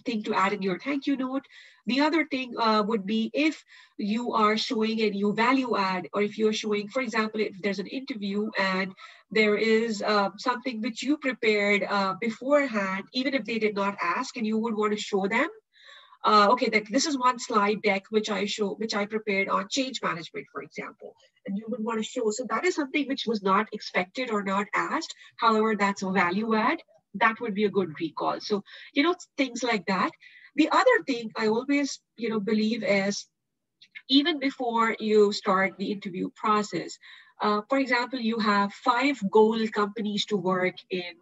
S2: thing to add in your thank you note. The other thing would be if you are showing and you value add, or if you're showing, for example, if there's an interview and there is something which you prepared beforehand, even if they did not ask, and you would want to show them. Okay, that this is one slide deck which I prepared on change management, for example, and you would want to show. So that is something which was not expected or not asked. However, that's a value add. That would be a good recall. So, things like that. The other thing I always, believe is, even before you start the interview process, for example, you have 5 goal companies to work in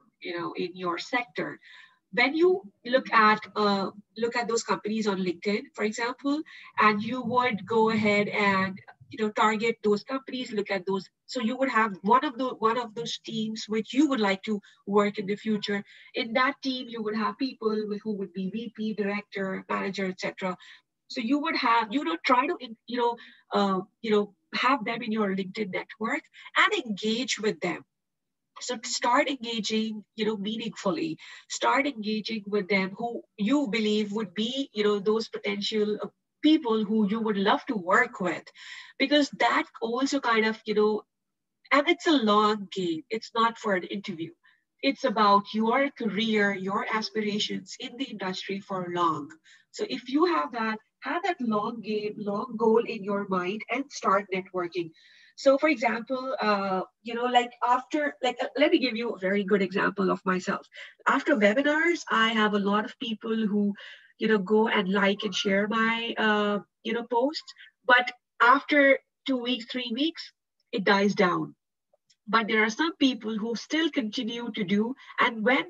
S2: your sector. When you look at those companies on LinkedIn, for example, and you would go ahead and target those companies, look at those. So you would have one of those teams which you would like to work in the future. In that team, you would have people who would be VP, director, manager, etc. So you would have try to have them in your LinkedIn network and engage with them. So start engaging meaningfully. Start engaging with them who you believe would be those potential people who you would love to work with, because that also kind of and it's a long game. It's not for an interview. It's about your career, your aspirations in the industry for long. So if you have that long game, long goal in your mind, and start networking. So for example, like after, like, let me give you a very good example of myself. After webinars, I have a lot of people who, go and like and share my, posts. But after 2 weeks, 3 weeks, it dies down. But there are some people who still continue to do, and when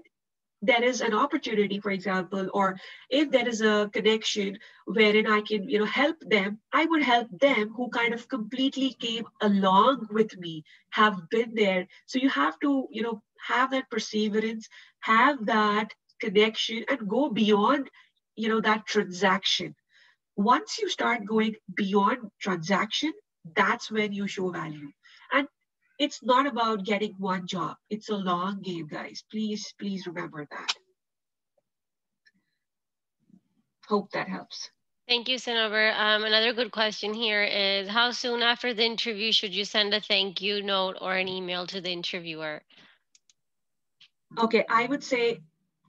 S2: there is an opportunity, for example, or if there is a connection wherein I can help them, I would help them who kind of completely came along with me, have been there. So you have to have that perseverance, have that connection, and go beyond that transaction. Once you start going beyond transaction, that's when you show value. And it's not about getting one job. It's a long game, guys. Please remember that. Hope that helps.
S1: Thank you, Sanover. Another good question here is, how soon after the interview should you send a thank you note or an email to the interviewer?
S2: Okay, I would say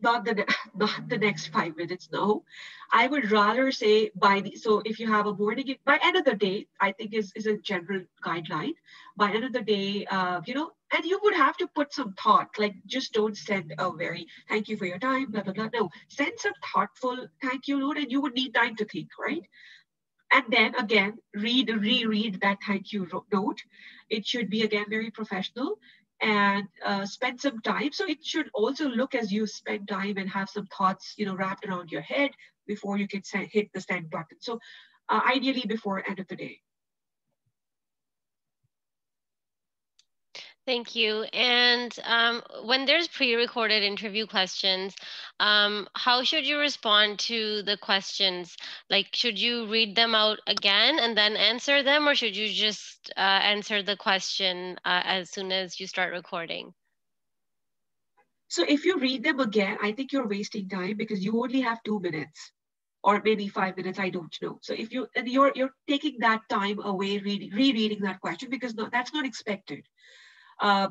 S2: not the not the next 5 minutes. No, I would rather say by the, so if you have a morning, by end of the day, I think is a general guideline. By end of the day, and you would have to put some thought. Like, just don't send a very thank you for your time, blah blah blah. No, send some thoughtful thank you note, and you would need time to think, right? And then again reread that thank you note. It should be again very professional, and spend some time, so it should also look as you spend time and have some thoughts wrapped around your head before you can hit the send button. So ideally before end of the day.
S1: Thank you. And when there's pre-recorded interview questions, how should you respond to the questions? Like, should you read them out again and then answer them, or should you just answer the question as soon as you start recording?
S2: So if you read them again, I think you're wasting time because you only have 2 minutes or maybe 5 minutes. I don't know. So if you and you're taking that time away rereading that question, because that's not expected.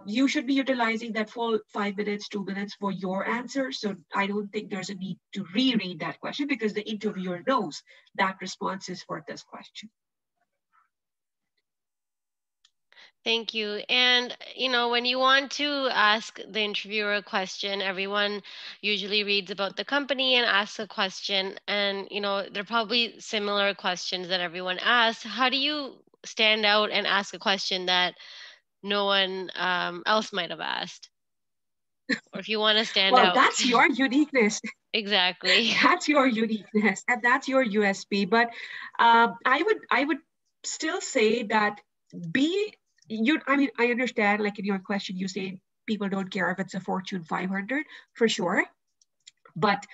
S2: You should be utilizing that full 5 minutes, 2 minutes for your answer. So I don't think there's a need to reread that question because the interviewer knows that response is for this question.
S1: Thank you. And, when you want to ask the interviewer a question, everyone usually reads about the company and asks a question. And, they're probably similar questions that everyone asks. How do you stand out and ask a question that no one else might have asked? Or if you want to stand
S2: Well,
S1: out.
S2: that's your uniqueness.
S1: Exactly.
S2: That's your uniqueness, and that's your USP. But I would still say that be you. I mean, I understand. Like in your question, you say people don't care if it's a Fortune 500 for sure, but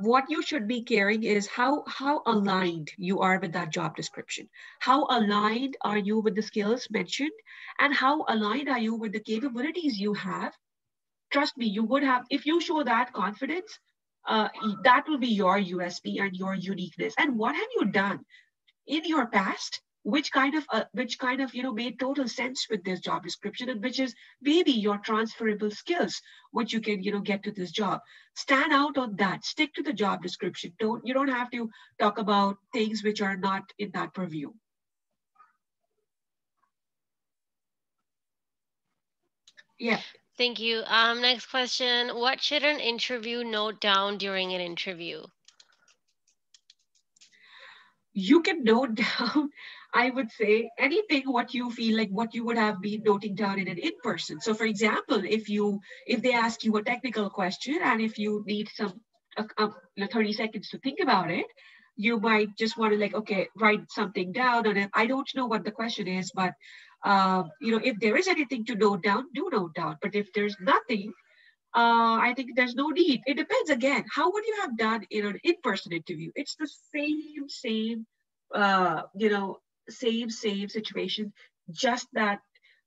S2: what you should be caring is how aligned you are with that job description. How aligned are you with the skills mentioned, and how aligned are you with the capabilities you have? Trust me, you would have, if you show that confidence, that will be your USP and your uniqueness. And what have you done in your past? Which kind of made total sense with this job description, and which is maybe your transferable skills, which you can get to this job. Stand out on that. Stick to the job description. You don't have to talk about things which are not in that purview. Yeah.
S1: Thank you. Next question. What should an interview note down during an interview?
S2: You can note down, I would say, anything what you feel like what you would have been noting down in an in-person. So for example, if they ask you a technical question and if you need some 30 seconds to think about it, you might just want to, like, okay, write something down. And I don't know what the question is, but if there is anything to note down, do note down. But if there's nothing, I think there's no need. It depends again. How would you have done in an in-person interview? It's the same, uh, you know, same situation, just that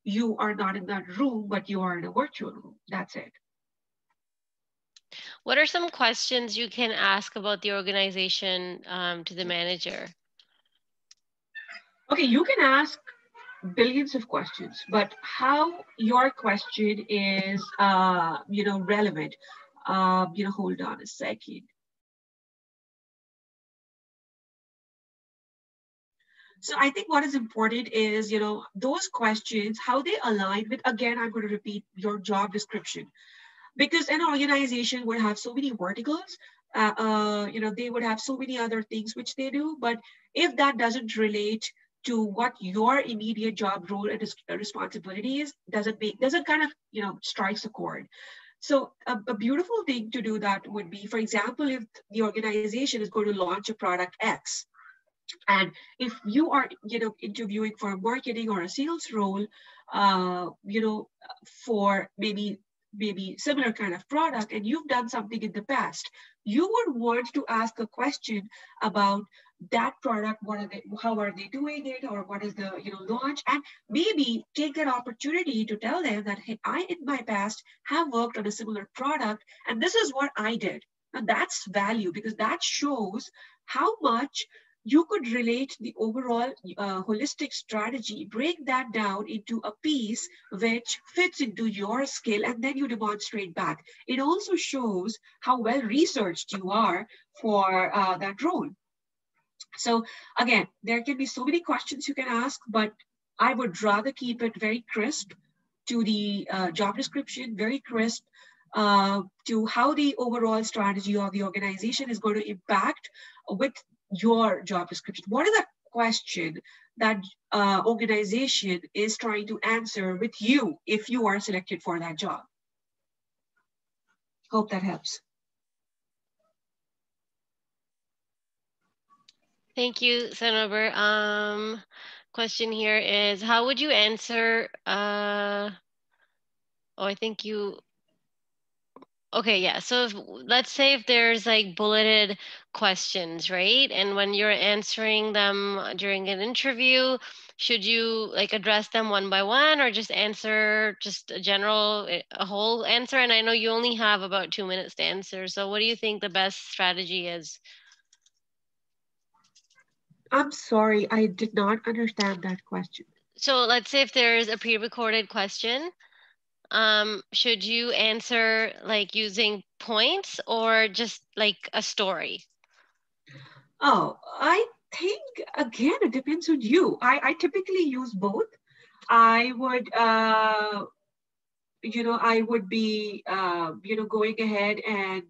S2: you are not in that room, but you are in a virtual room. That's it.
S1: What are some questions you can ask about the organization to the manager?
S2: Okay, you can ask billions of questions, but how your question is, relevant. Hold on a second. So I think what is important is, those questions, how they align with, again, I'm going to repeat your job description, because an organization would have so many verticals, they would have so many other things which they do. But if that doesn't relate to what your immediate job role and responsibility is, doesn't kind of, strikes a chord. So a beautiful thing to do that would be, for example, if the organization is going to launch a product X, and if you are, interviewing for a marketing or a sales role, for maybe similar kind of product, and you've done something in the past, you would want to ask a question about that product. What are they? How are they doing it? Or what is the launch? And maybe take that opportunity to tell them that, hey, I in my past have worked on a similar product, and this is what I did. And that's value, because that shows how much you could relate the overall holistic strategy, break that down into a piece which fits into your skill, and then you demonstrate back. It also shows how well researched you are for that role. So again, there can be so many questions you can ask, but I would rather keep it very crisp to the job description, very crisp to how the overall strategy of the organization is going to impact with your job description. What is the question that organization is trying to answer with you if you are selected for that job? Hope that helps.
S1: Thank you, Sanober. Question here is, how would you answer? Oh, I think you. Okay, yeah. So let's say if there's like bulleted questions, right? And when you're answering them during an interview, should you like address them one by one or just answer just a general, a whole answer? And I know you only have about 2 minutes to answer. So what do you think the best strategy is?
S2: I'm sorry, I did not understand that question.
S1: So let's say if there's a pre-recorded question, should you answer like using points or just like a story?
S2: Oh, I think again, it depends on you. I typically use both. I would, I would be, going ahead and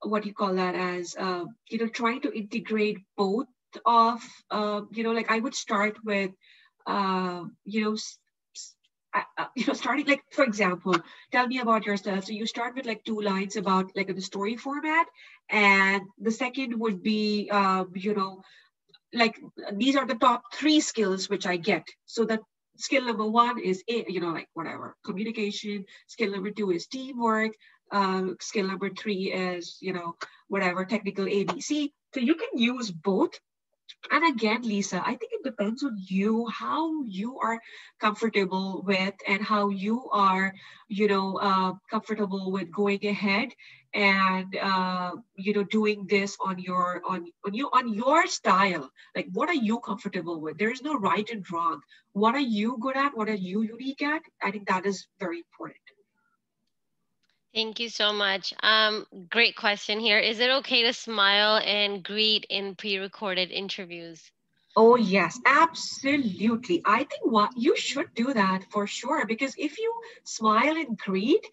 S2: what do you call that as, trying to integrate both of, like I would start with, uh, you know, s- starting like, for example, tell me about yourself. So you start with like two lines about like the story format, and the second would be, like these are the top three skills which I get. So that skill number one is like whatever communication. Skill number two is teamwork. Skill number three is whatever technical ABC. So you can use both. And again, Lisa, I think it depends on you, how you are comfortable with, and how you are, comfortable with going ahead and doing this on your style. Like, what are you comfortable with? There is no right and wrong. What are you good at? What are you unique at? I think that is very important.
S1: Thank you so much. Great question here. Is it okay to smile and greet in pre-recorded interviews?
S2: Oh, yes, absolutely. I think what you should do that for sure, because if you smile and greet,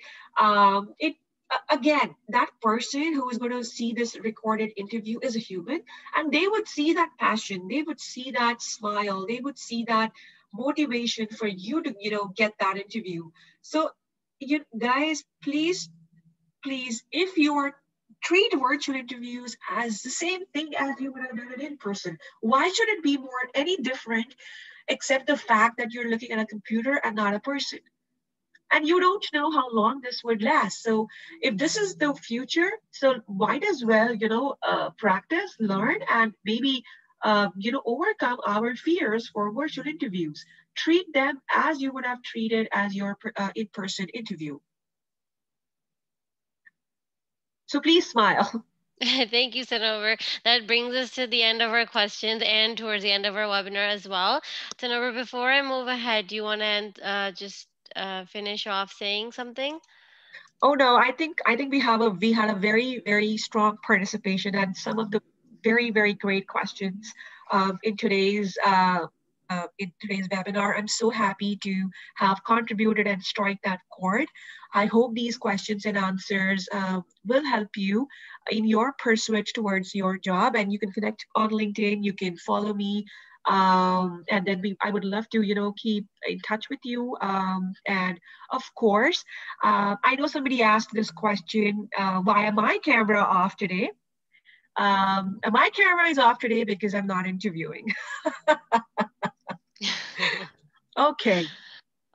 S2: again, that person who is going to see this recorded interview is a human, and they would see that passion, they would see that smile, they would see that motivation for you to, get that interview. So, you guys, please, if you are treat virtual interviews as the same thing as you would have done it in person. Why should it be more any different except the fact that you're looking at a computer and not a person? And you don't know how long this would last. So if this is the future, so might as well, practice, learn, and maybe, overcome our fears for virtual interviews. Treat them as you would have treated as your in-person interview. So please smile.
S1: Thank you, Sanover. That brings us to the end of our questions and towards the end of our webinar as well. Sanover, before I move ahead, do you want to just finish off saying something?
S2: Oh no, I think we had a very strong participation and some of the very great questions in today's webinar. I'm so happy to have contributed and strike that chord. I hope these questions and answers will help you in your pursuit towards your job. And you can connect on LinkedIn. You can follow me. And then I would love to, keep in touch with you. And of course, I know somebody asked this question, why am my camera off today? My camera is off today because I'm not interviewing. Okay.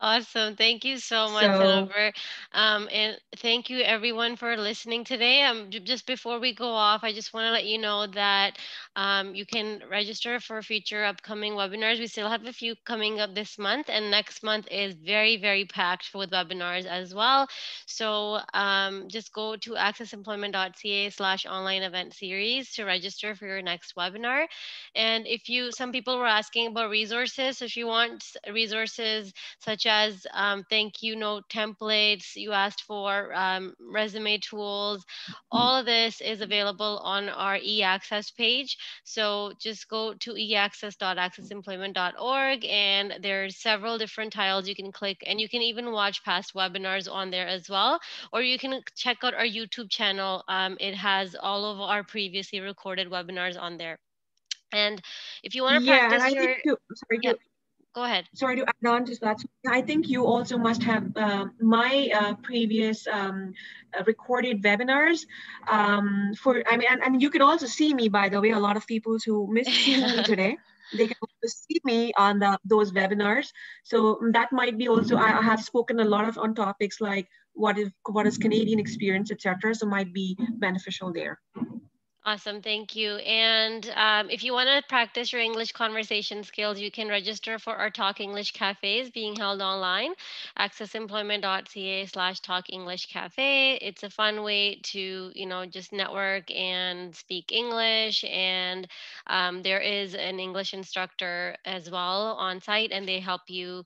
S1: Awesome. Thank you so much,
S2: So
S1: Jennifer. And thank you everyone for listening today. Just before we go off, I just want to let you know that you can register for future upcoming webinars. We still have a few coming up this month, and next month is very, very packed with webinars as well. So just go to accessemployment.ca/online event series to register for your next webinar. And if you, some people were asking about resources. So if you want resources such as thank you note templates. You asked for resume tools. All of this is available on our e-access page. So just go to eaccess.accessemployment.org, and there's several different tiles you can click, and you can even watch past webinars on there as well. Or you can check out our YouTube channel. It has all of our previously recorded webinars on there. And if you want to
S2: yeah, and I
S1: practice
S2: think
S1: your,
S2: you sorry
S1: yeah,
S2: to
S1: go ahead.
S2: sorry to add on to that. I think you also must have my previous recorded webinars for. I mean, and you can also see me. By the way, a lot of people who missed seeing me today, they can also see me on those webinars. So that might be also. I have spoken a lot of on topics like what is Canadian experience, etc. So might be beneficial there.
S1: Awesome, thank you. And if you want to practice your English conversation skills, you can register for our Talk English cafes being held online. Accessemployment.ca/Talk English Cafe. It's a fun way to, just network and speak English. And there is an English instructor as well on site, and they help you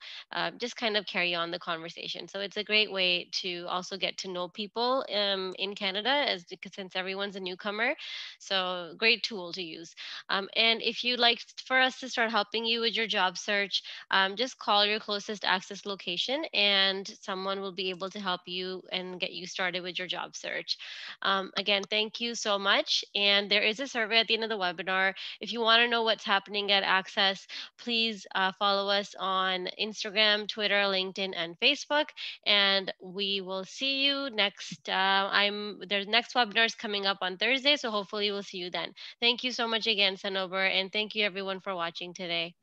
S1: just kind of carry on the conversation. So it's a great way to also get to know people in Canada, as because since everyone's a newcomer, so great tool to use. And if you'd like for us to start helping you with your job search, just call your closest access location and someone will be able to help you and get you started with your job search. Again, thank you so much. And there is a survey at the end of the webinar. If you want to know what's happening at Access, please follow us on Instagram, Twitter, LinkedIn, and Facebook. And we will see you next. There's next webinars coming up on Thursday, so hopefully we'll see you then. Thank you so much again, Sanober, and thank you everyone for watching today.